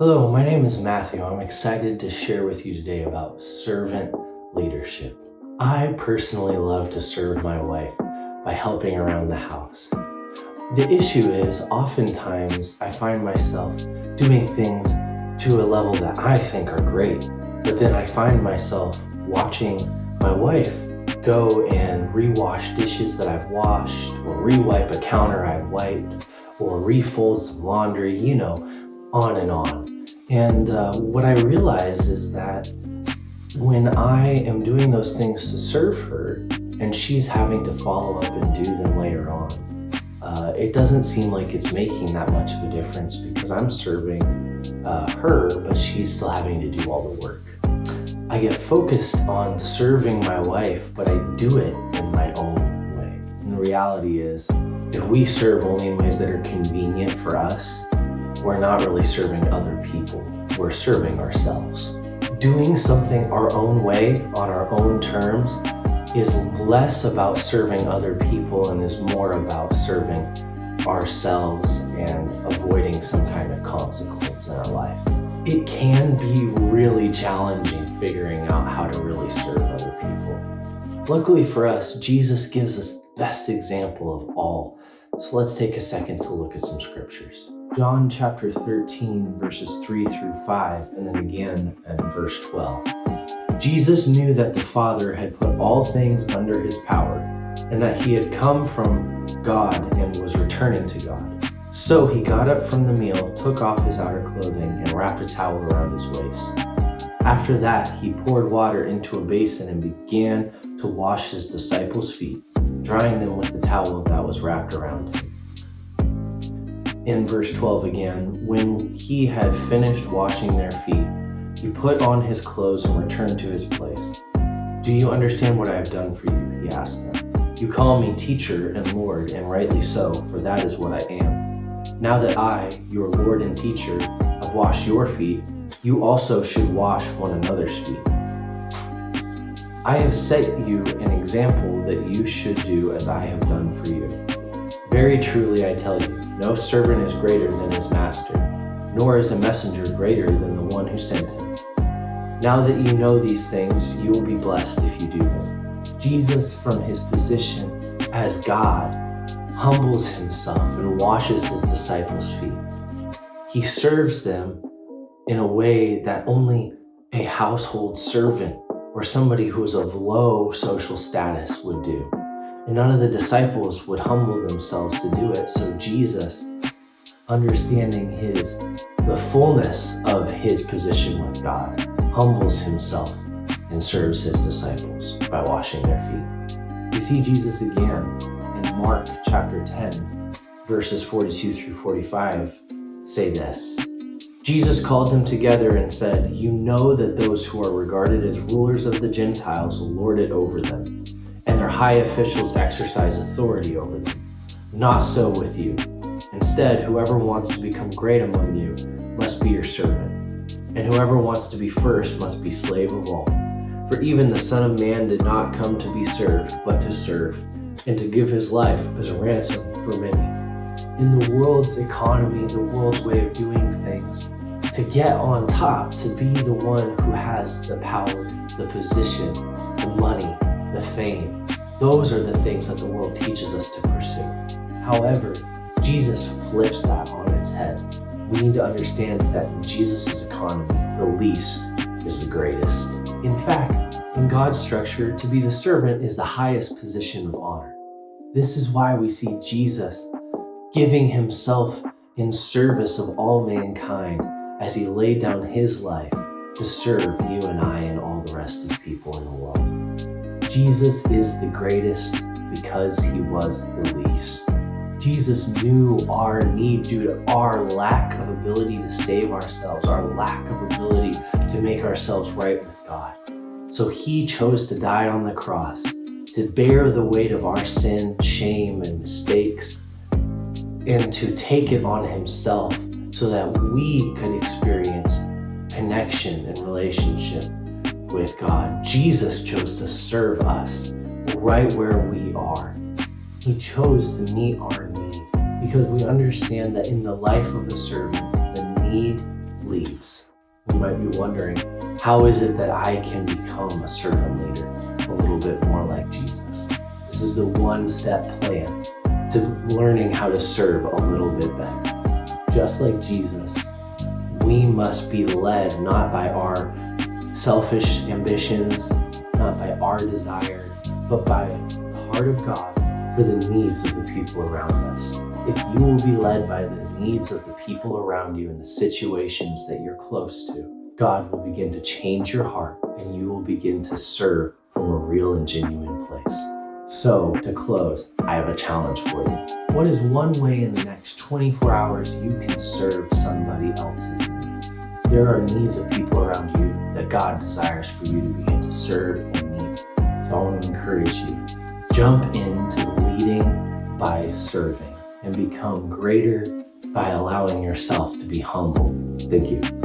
Hello, my name is Matthew. I'm excited to share with you today about servant leadership. I personally love to serve my wife by helping around the house. The issue is oftentimes I find myself doing things to a level that I think are great, but then I find myself watching my wife go and rewash dishes that I've washed, or rewipe a counter I've wiped, or refold some laundry, on and on. And what I realize is that when I am doing those things to serve her and she's having to follow up and do them later on, it doesn't seem like it's making that much of a difference because I'm serving her, but she's still having to do all the work. I get focused on serving my wife, but I do it in my own way. And the reality is, if we serve only in ways that are convenient for us, we're not really serving other people, we're serving ourselves. Doing something our own way, on our own terms, is less about serving other people and is more about serving ourselves and avoiding some kind of consequence in our life. It can be really challenging figuring out how to really serve other people. Luckily for us, Jesus gives us the best example of all. So let's take a second to look at some scriptures. John chapter 13, verses 3 through 5, and then again in verse 12. Jesus knew that the Father had put all things under his power, and that he had come from God and was returning to God. So he got up from the meal, took off his outer clothing, and wrapped a towel around his waist. After that, he poured water into a basin and began to wash his disciples' feet, drying them with the towel that was wrapped around him. In verse 12 again, when he had finished washing their feet, he put on his clothes and returned to his place. "Do you understand what I have done for you?" he asked them. "You call me teacher and Lord, and rightly so, for that is what I am. Now that I, your Lord and teacher, have washed your feet, you also should wash one another's feet. I have set you an example that you should do as I have done for you. Very truly I tell you, no servant is greater than his master, nor is a messenger greater than the one who sent him. Now that you know these things, you will be blessed if you do them." Jesus, from his position as God, humbles himself and washes his disciples' feet. He serves them in a way that only a household servant or somebody who is of low social status would do. And none of the disciples would humble themselves to do it. So Jesus, understanding the fullness of his position with God, humbles himself and serves his disciples by washing their feet. We see Jesus again in Mark chapter 10, verses 42 through 45 say this. Jesus called them together and said, "You know that those who are regarded as rulers of the Gentiles lord it over them, and their high officials exercise authority over them. Not so with you. Instead, whoever wants to become great among you must be your servant, and whoever wants to be first must be slave of all. For even the Son of Man did not come to be served, but to serve, and to give his life as a ransom for many." In the world's economy, the world's way of doing things, to get on top, to be the one who has the power, the position, the money, the fame, those are the things that the world teaches us to pursue. However, Jesus flips that on its head. We need to understand that in Jesus' economy, the least is the greatest. In fact, in God's structure, to be the servant is the highest position of honor. This is why we see Jesus giving himself in service of all mankind as he laid down his life to serve you and I and all the rest of the people in the world. Jesus is the greatest because he was the least. Jesus knew our need due to our lack of ability to save ourselves, our lack of ability to make ourselves right with God. So he chose to die on the cross, to bear the weight of our sin, shame, and mistakes, and to take it on himself so that we could experience connection and relationship with God. Jesus chose to serve us right where we are. He chose to meet our need because we understand that in the life of a servant, the need leads. You might be wondering, how is it that I can become a servant leader a little bit more like Jesus? This is the one-step plan to learning how to serve a little bit better. Just like Jesus, we must be led not by our selfish ambitions, not by our desire, but by the heart of God for the needs of the people around us. If you will be led by the needs of the people around you and the situations that you're close to, God will begin to change your heart and you will begin to serve from a real and genuine place. So, to close, I have a challenge for you. What is one way in the next 24 hours you can serve somebody else's need? There are needs of people around you that God desires for you to begin to serve and meet. So I want to encourage you, jump into leading by serving and become greater by allowing yourself to be humble. Thank you.